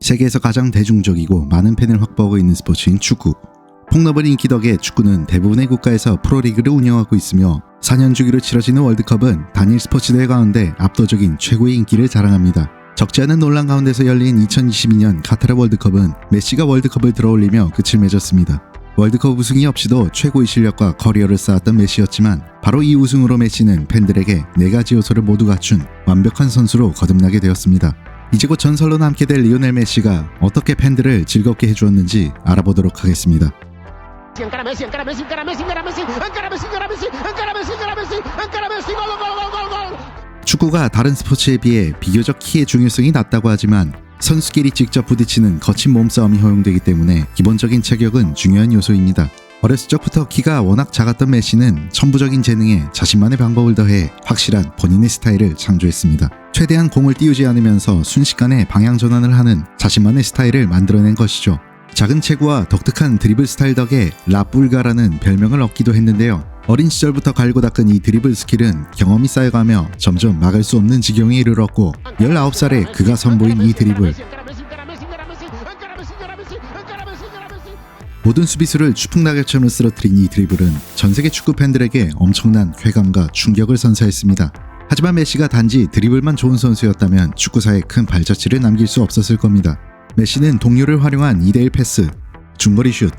세계에서 가장 대중적이고 많은 팬을 확보하고 있는 스포츠인 축구. 폭넓은 인기 덕에 축구는 대부분의 국가에서 프로리그를 운영하고 있으며 4년 주기로 치러지는 월드컵은 단일 스포츠 대회 가운데 압도적인 최고의 인기를 자랑합니다. 적지 않은 논란 가운데서 열린 2022년 카타르 월드컵은 메시가 월드컵을 들어올리며 끝을 맺었습니다. 월드컵 우승이 없이도 최고의 실력과 커리어를 쌓았던 메시였지만 바로 이 우승으로 메시는 팬들에게 4가지 요소를 모두 갖춘 완벽한 선수로 거듭나게 되었습니다. 이제 곧 전설로 남게 될 리오넬 메시가 어떻게 팬들을 즐겁게 해주었는지 알아보도록 하겠습니다. 축구가 다른 스포츠에 비해 비교적 키의 중요성이 낮다고 하지만 선수끼리 직접 부딪히는 거친 몸싸움이 허용되기 때문에 기본적인 체격은 중요한 요소입니다. 어렸을 적부터 키가 워낙 작았던 메시는 천부적인 재능에 자신만의 방법을 더해 확실한 본인의 스타일을 창조했습니다. 최대한 공을 띄우지 않으면서 순식간에 방향 전환을 하는 자신만의 스타일을 만들어낸 것이죠. 작은 체구와 독특한 드리블 스타일 덕에 라뿔가라는 별명을 얻기도 했는데요. 어린 시절부터 갈고 닦은 이 드리블 스킬은 경험이 쌓여가며 점점 막을 수 없는 지경에 이르렀고 19살에 그가 선보인 이 드리블, 모든 수비수를 추풍낙엽처럼 쓰러뜨린 이 드리블은 전세계 축구 팬들에게 엄청난 쾌감과 충격을 선사했습니다. 하지만 메시가 단지 드리블만 좋은 선수였다면 축구사에 큰 발자취를 남길 수 없었을 겁니다. 메시는 동료를 활용한 2대1 패스, 중거리 슛,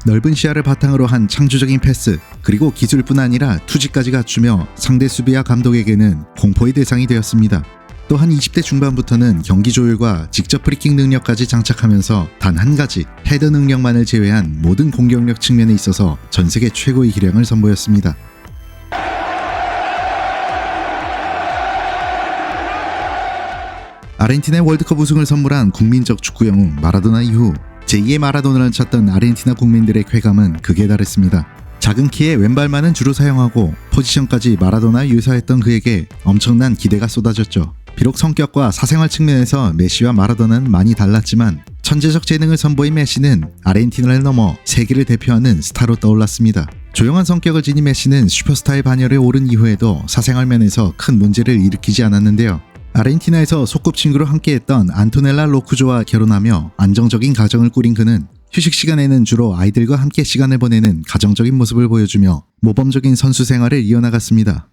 넓은 시야를 바탕으로 한 창조적인 패스, 그리고 기술뿐 아니라 투지까지 갖추며 상대 수비와 감독에게는 공포의 대상이 되었습니다. 또한 20대 중반부터는 경기 조율과 직접 프리킥 능력까지 장착하면서 단 한 가지 헤더 능력만을 제외한 모든 공격력 측면에 있어서 전세계 최고의 기량을 선보였습니다. 아르헨티나의 월드컵 우승을 선물한 국민적 축구 영웅 마라도나 이후 제2의 마라도나를 찾던 아르헨티나 국민들의 쾌감은 극에 달했습니다. 작은 키에 왼발만은 주로 사용하고 포지션까지 마라도나에 유사했던 그에게 엄청난 기대가 쏟아졌죠. 비록 성격과 사생활 측면에서 메시와 마라도나는 많이 달랐지만 천재적 재능을 선보인 메시는 아르헨티나를 넘어 세계를 대표하는 스타로 떠올랐습니다. 조용한 성격을 지닌 메시는 슈퍼스타의 반열에 오른 이후에도 사생활 면에서 큰 문제를 일으키지 않았는데요. 아르헨티나에서 소꿉친구로 함께했던 안토넬라 로쿠조와 결혼하며 안정적인 가정을 꾸린 그는 휴식 시간에는 주로 아이들과 함께 시간을 보내는 가정적인 모습을 보여주며 모범적인 선수 생활을 이어나갔습니다.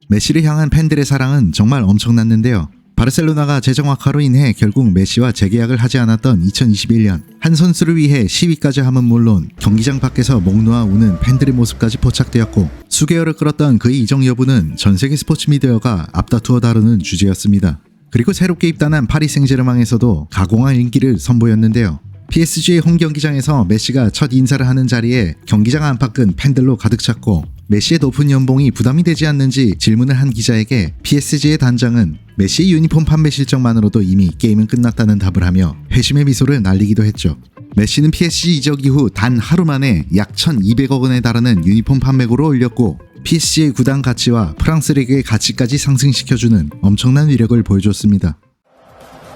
메시를 향한 팬들의 사랑은 정말 엄청났는데요. 바르셀로나가 재정 악화로 인해 결국 메시와 재계약을 하지 않았던 2021년 한 선수를 위해 시위까지 함은 물론 경기장 밖에서 목 놓아 우는 팬들의 모습까지 포착되었고 수개월을 끌었던 그의 이적 여부는 전세계 스포츠 미디어가 앞다투어 다루는 주제였습니다. 그리고 새롭게 입단한 파리 생제르맹에서도 가공한 인기를 선보였는데요. PSG의 홈 경기장에서 메시가 첫 인사를 하는 자리에 경기장 안팎은 팬들로 가득 찼고 메시의 높은 연봉이 부담이 되지 않는지 질문을 한 기자에게 PSG의 단장은 메시의 유니폼 판매 실적만으로도 이미 게임은 끝났다는 답을 하며 회심의 미소를 날리기도 했죠. 메시는 PSG 이적 이후 단 하루 만에 약 1,200억 원에 달하는 유니폼 판매고를 올렸고 PSG의 구단 가치와 프랑스 리그의 가치까지 상승시켜주는 엄청난 위력을 보여줬습니다.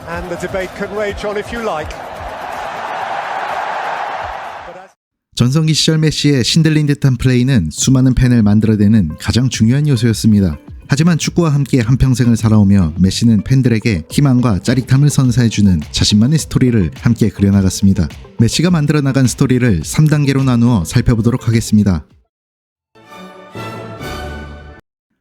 And the debate can rage on if you like. 전성기 시절 메시의 신들린 듯한 플레이는 수많은 팬을 만들어내는 가장 중요한 요소였습니다. 하지만 축구와 함께 한평생을 살아오며 메시는 팬들에게 희망과 짜릿함을 선사해주는 자신만의 스토리를 함께 그려나갔습니다. 메시가 만들어나간 스토리를 3단계로 나누어 살펴보도록 하겠습니다.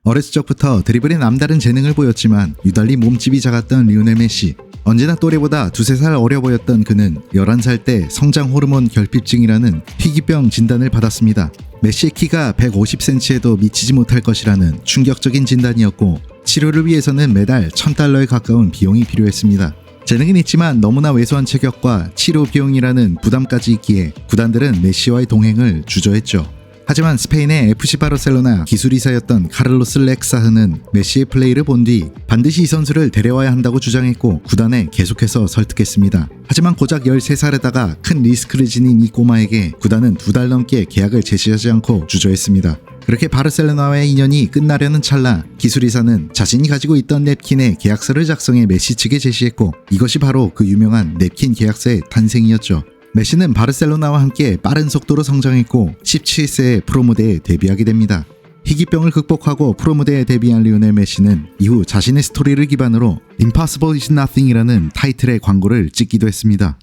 어렸을 적부터 드리블에 남다른 재능을 보였지만 유달리 몸집이 작았던 리오넬 메시. 언제나 또래보다 2-3살 어려 보였던 그는 11살 때 성장 호르몬 결핍증이라는 희귀병 진단을 받았습니다. 메시의 키가 150cm에도 미치지 못할 것이라는 충격적인 진단이었고 치료를 위해서는 매달 $1,000에 가까운 비용이 필요했습니다. 재능은 있지만 너무나 왜소한 체격과 치료 비용이라는 부담까지 있기에 구단들은 메시와의 동행을 주저했죠. 하지만 스페인의 FC 바르셀로나 기술이사였던 카를로스 렉사흐는 메시의 플레이를 본 뒤 반드시 이 선수를 데려와야 한다고 주장했고 구단에 계속해서 설득했습니다. 하지만 고작 13살에다가 큰 리스크를 지닌 이 꼬마에게 구단은 2달 넘게 계약을 제시하지 않고 주저했습니다. 그렇게 바르셀로나와의 인연이 끝나려는 찰나 기술이사는 자신이 가지고 있던 냅킨의 계약서를 작성해 메시 측에 제시했고 이것이 바로 그 유명한 냅킨 계약서의 탄생이었죠. 메시는 바르셀로나와 함께 빠른 속도로 성장했고 17세에 프로 무대에 데뷔하게 됩니다. 희귀병을 극복하고 프로 무대에 데뷔한 리오넬 메시는 이후 자신의 스토리를 기반으로 Impossible is Nothing이라는 타이틀의 광고를 찍기도 했습니다.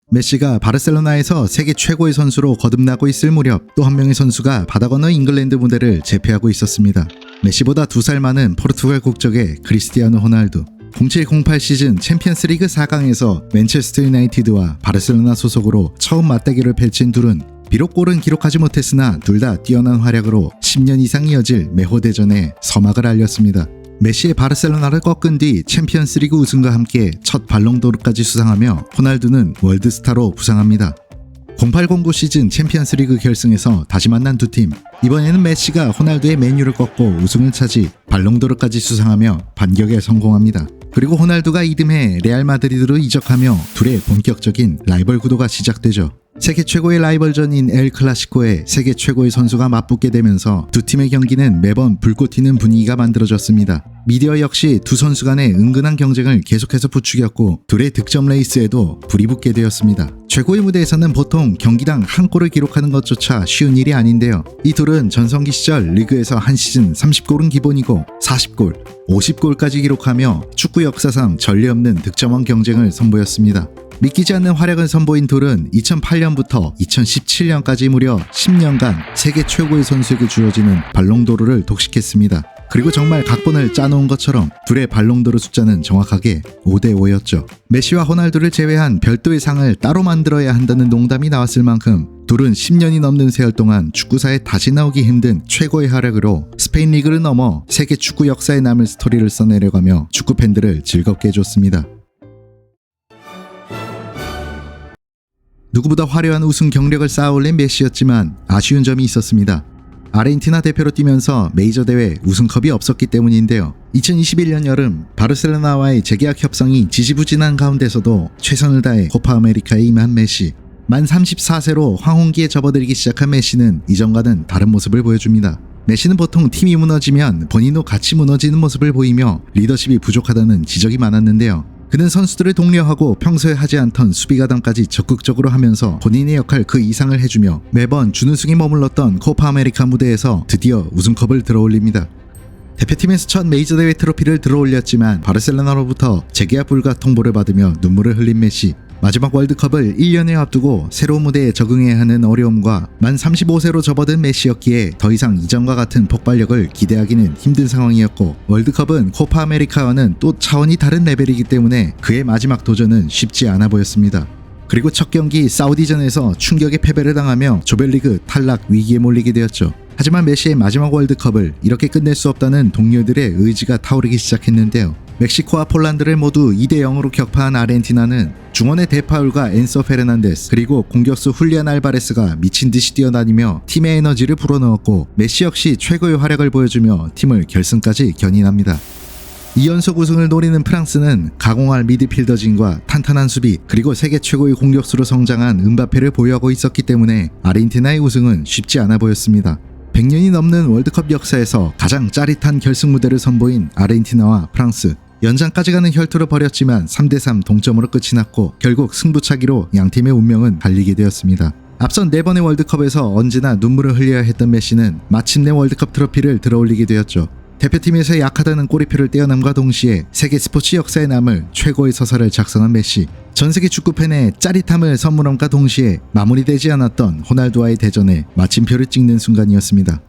메시가 바르셀로나에서 세계 최고의 선수로 거듭나고 있을 무렵 또 한 명의 선수가 바다 건너 잉글랜드 무대를 제패하고 있었습니다. 메시보다 2살 많은 포르투갈 국적의 크리스티아노 호날두. 07-08 시즌 챔피언스 리그 4강에서 맨체스터 유나이티드와 바르셀로나 소속으로 처음 맞대결을 펼친 둘은 비록 골은 기록하지 못했으나 둘 다 뛰어난 활약으로 10년 이상 이어질 메호대전에 서막을 알렸습니다. 메시의 바르셀로나를 꺾은 뒤 챔피언스리그 우승과 함께 첫 발롱도르까지 수상하며 호날두는 월드스타로 부상합니다. 08-09 시즌 챔피언스리그 결승에서 다시 만난 두 팀. 이번에는 메시가 호날두의 맨유를 꺾고 우승을 차지 발롱도르까지 수상하며 반격에 성공합니다. 그리고 호날두가 이듬해 레알 마드리드로 이적하며 둘의 본격적인 라이벌 구도가 시작되죠. 세계 최고의 라이벌전인 엘 클라시코에 세계 최고의 선수가 맞붙게 되면서 두 팀의 경기는 매번 불꽃 튀는 분위기가 만들어졌습니다. 미디어 역시 두 선수 간의 은근한 경쟁을 계속해서 부추겼고 둘의 득점 레이스에도 불이 붙게 되었습니다. 최고의 무대에서는 보통 경기당 한 골을 기록하는 것조차 쉬운 일이 아닌데요. 이 둘은 전성기 시절 리그에서 한 시즌 30골은 기본이고 40골, 50골까지 기록하며 축구 역사상 전례 없는 득점왕 경쟁을 선보였습니다. 믿기지 않는 활약을 선보인 둘은 2008년부터 2017년까지 무려 10년간 세계 최고의 선수에게 주어지는 발롱도르를 독식했습니다. 그리고 정말 각본을 짜놓은 것처럼 둘의 발롱도르 숫자는 정확하게 5대5였죠. 메시와 호날두를 제외한 별도의 상을 따로 만들어야 한다는 농담이 나왔을 만큼 둘은 10년이 넘는 세월 동안 축구사에 다시 나오기 힘든 최고의 활약으로 스페인 리그를 넘어 세계 축구 역사에 남을 스토리를 써내려가며 축구 팬들을 즐겁게 해줬습니다. 누구보다 화려한 우승 경력을 쌓아올린 메시였지만 아쉬운 점이 있었습니다. 아르헨티나 대표로 뛰면서 메이저 대회 우승컵이 없었기 때문인데요. 2021년 여름 바르셀로나와의 재계약 협상이 지지부진한 가운데서도 최선을 다해 코파 아메리카에 임한 메시. 만 34세로 황혼기에 접어들기 시작한 메시는 이전과는 다른 모습을 보여줍니다. 메시는 보통 팀이 무너지면 본인도 같이 무너지는 모습을 보이며 리더십이 부족하다는 지적이 많았는데요. 그는 선수들을 독려하고 평소에 하지 않던 수비 가담까지 적극적으로 하면서 본인의 역할 그 이상을 해주며 매번 준우승에 머물렀던 코파 아메리카 무대에서 드디어 우승컵을 들어올립니다. 대표팀에서 첫 메이저 대회 트로피를 들어올렸지만 바르셀로나로부터 재계약 불가 통보를 받으며 눈물을 흘린 메시. 마지막 월드컵을 1년에 앞두고 새로운 무대에 적응해야 하는 어려움과 만 35세로 접어든 메시였기에 더 이상 이전과 같은 폭발력을 기대하기는 힘든 상황이었고 월드컵은 코파 아메리카와는 또 차원이 다른 레벨이기 때문에 그의 마지막 도전은 쉽지 않아 보였습니다. 그리고 첫 경기 사우디전에서 충격의 패배를 당하며 조별리그 탈락 위기에 몰리게 되었죠. 하지만 메시의 마지막 월드컵을 이렇게 끝낼 수 없다는 동료들의 의지가 타오르기 시작했는데요. 멕시코와 폴란드를 모두 2대0으로 격파한 아르헨티나는 중원의 데파울과 엔소 페르난데스 그리고 공격수 훌리안 알바레스가 미친듯이 뛰어다니며 팀의 에너지를 불어넣었고 메시 역시 최고의 활약을 보여주며 팀을 결승까지 견인합니다. 2연속 우승을 노리는 프랑스는 가공할 미드필더진과 탄탄한 수비 그리고 세계 최고의 공격수로 성장한 음바페를 보유하고 있었기 때문에 아르헨티나의 우승은 쉽지 않아 보였습니다. 100년이 넘는 월드컵 역사에서 가장 짜릿한 결승 무대를 선보인 아르헨티나와 프랑스. 연장까지 가는 혈투를 벌였지만 3대3 동점으로 끝이 났고 결국 승부차기로 양팀의 운명은 갈리게 되었습니다. 앞선 4번의 월드컵에서 언제나 눈물을 흘려야 했던 메시는 마침내 월드컵 트로피를 들어올리게 되었죠. 대표팀에서 약하다는 꼬리표를 떼어남과 동시에 세계 스포츠 역사에 남을 최고의 서사를 작성한 메시. 전세계 축구팬의 짜릿함을 선물함과 동시에 마무리되지 않았던 호날두와의 대전에 마침표를 찍는 순간이었습니다.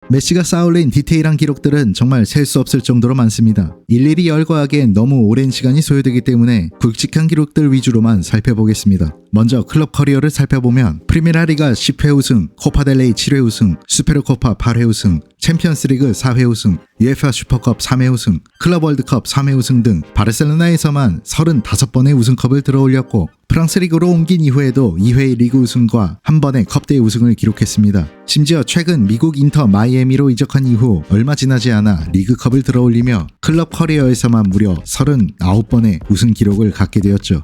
메시가 쌓아올린 디테일한 기록들은 정말 셀 수 없을 정도로 많습니다. 일일이 열거하기엔 너무 오랜 시간이 소요되기 때문에 굵직한 기록들 위주로만 살펴보겠습니다. 먼저 클럽 커리어를 살펴보면 프리메라리가 10회 우승, 코파델레이 7회 우승, 수페르코파 8회 우승, 챔피언스리그 4회 우승, UEFA 슈퍼컵 3회 우승, 클럽 월드컵 3회 우승 등 바르셀로나에서만 35번의 우승컵을 들어올렸고 프랑스 리그로 옮긴 이후에도 2회의 리그 우승과 한 번의 컵대회 우승을 기록했습니다. 심지어 최근 미국 인터 마이애미로 이적한 이후 얼마 지나지 않아 리그컵을 들어올리며 클럽 커리어에서만 무려 39번의 우승 기록을 갖게 되었죠.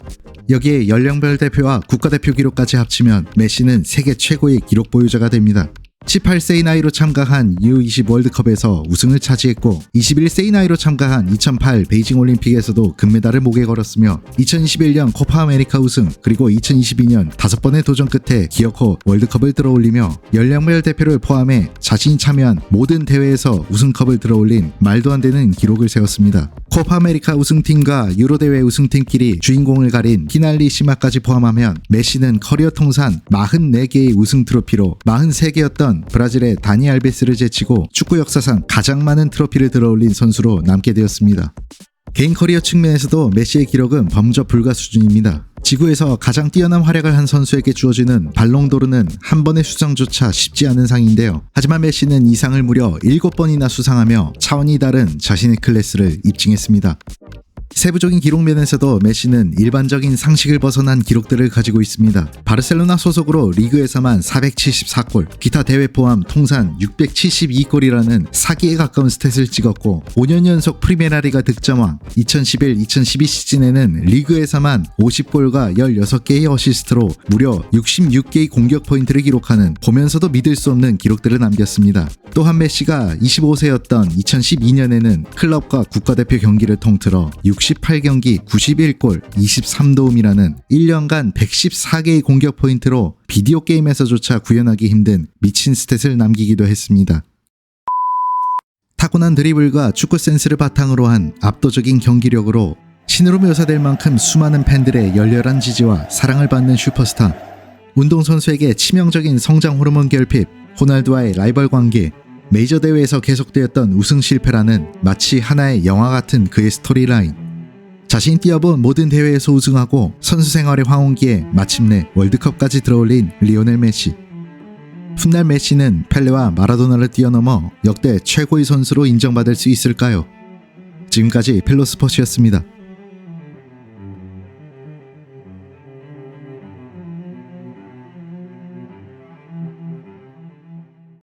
여기에 연령별 대표와 국가대표 기록까지 합치면 메시는 세계 최고의 기록 보유자가 됩니다. 18세의 나이로 참가한 U20 월드컵에서 우승을 차지했고 21세의 나이로 참가한 2008 베이징 올림픽에서도 금메달을 목에 걸었으며 2021년 코파 아메리카 우승 그리고 2022년 5번의 도전 끝에 기어코 월드컵을 들어올리며 연령별 대표를 포함해 자신이 참여한 모든 대회에서 우승컵을 들어올린 말도 안 되는 기록을 세웠습니다. 코파 아메리카 우승팀과 유로 대회 우승팀끼리 주인공을 가린 피날리시마까지 포함하면 메시는 커리어 통산 44개의 우승 트로피로 43개였던 브라질의 다니 알베스를 제치고 축구 역사상 가장 많은 트로피를 들어올린 선수로 남게 되었습니다. 개인 커리어 측면에서도 메시의 기록은 범접 불가 수준입니다. 지구에서 가장 뛰어난 활약을 한 선수에게 주어지는 발롱도르는 한 번의 수상조차 쉽지 않은 상인데요. 하지만 메시는 이 상을 무려 7번이나 수상하며 차원이 다른 자신의 클래스를 입증했습니다. 세부적인 기록면에서도 메시는 일반적인 상식을 벗어난 기록들을 가지고 있습니다. 바르셀로나 소속으로 리그에서만 474골, 기타 대회 포함 통산 672골이라는 사기에 가까운 스탯을 찍었고 5년 연속 프리메라리가 득점왕, 2011-2012 시즌에는 리그에서만 50골과 16개의 어시스트로 무려 66개의 공격 포인트를 기록하는 보면서도 믿을 수 없는 기록들을 남겼습니다. 또한 메시가 25세였던 2012년에는 클럽과 국가대표 경기를 통틀어 68경기 91골 23도움이라는 1년간 114개의 공격 포인트로 비디오 게임에서조차 구현하기 힘든 미친 스탯을 남기기도 했습니다. 타고난 드리블과 축구 센스를 바탕으로 한 압도적인 경기력으로 신으로 묘사될 만큼 수많은 팬들의 열렬한 지지와 사랑을 받는 슈퍼스타. 운동선수에게 치명적인 성장 호르몬 결핍, 호날두와의 라이벌 관계, 메이저 대회에서 계속되었던 우승 실패라는 마치 하나의 영화 같은 그의 스토리라인. 자신이 뛰어본 모든 대회에서 우승하고 선수 생활의 황혼기에 마침내 월드컵까지 들어올린 리오넬 메시. 훗날 메시는 펠레와 마라도나를 뛰어넘어 역대 최고의 선수로 인정받을 수 있을까요? 지금까지 필로스포츠였습니다.